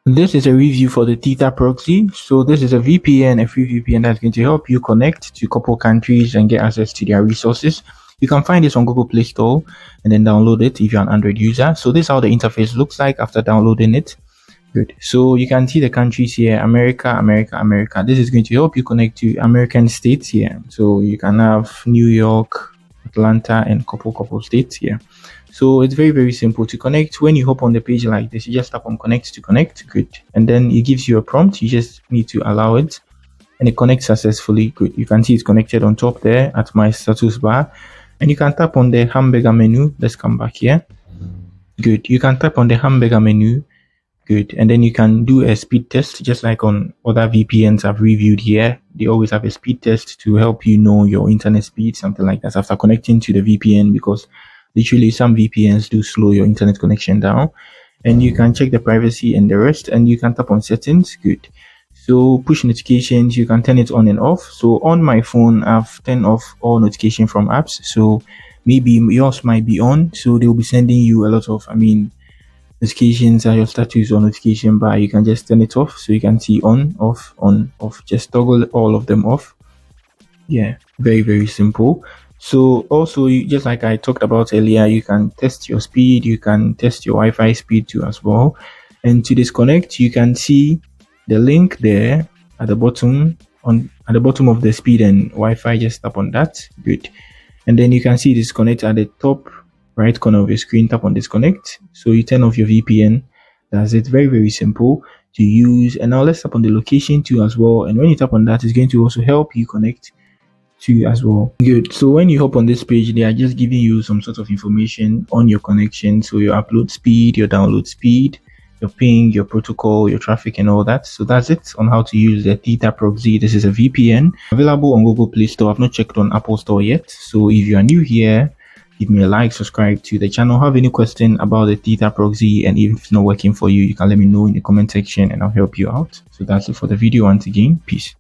This is a review for the Theta Proxy. So this is a VPN, a free VPN that's going to help you connect to a couple countries and get access to their resources. You can find this on Google Play Store and then download it if you're an Android user. So this is how the interface looks like after downloading it. Good. So you can see the countries here: America, America, America. This is going to help you connect to American states here. So you can have New York, Atlanta, and couple states here. So it's very simple to connect. When you hop on the page like this, you just tap on connect to connect. Good. And then it gives you a prompt. You just need to allow it and it connects successfully. Good. You can see it's connected on top there at my status bar, and you can tap on the hamburger menu. Let's come back here. Good. You can tap on the hamburger menu. Good. And then you can do a speed test, just like on other VPNs I've reviewed here. They always have a speed test to help you know your internet speed, something like that, after connecting to the VPN, because literally some VPNs do slow your internet connection down. And you can check the privacy and the rest, and you can tap on settings. Good. So push notifications, you can turn it on and off. So on my phone, I've turned off all notification from apps. So maybe yours might be on. So they'll be sending you a lot of, notifications are your status or notification bar. You can just turn it off, so you can see on, off, on, off. Just toggle all of them off. Yeah, very simple. So also, just like I talked about earlier, you can test your speed, you can test your Wi-Fi speed too as well. And to disconnect, you can see the link there at the bottom at the bottom of the speed and Wi-Fi. Just tap on that. Good. And then you can see disconnect at the top right corner of your screen. Tap on disconnect, so you turn off your VPN. That's it. Very simple to use. And now let's tap on the location too as well, and when you tap on that, it's going to also help you connect to as well. Good. So when you hop on this page, they are just giving you some sort of information on your connection, so your upload speed, your download speed, your ping, your protocol, your traffic, and all that. So that's it on how to use the Theta Proxy. This is a VPN available on Google Play Store. I've not checked on Apple Store yet. So if you are new here, give me a like, subscribe to the channel. Have any question about the Theta Proxy, and even if it's not working for you, you can let me know in the comment section and I'll help you out. So that's it for the video. Once again, peace.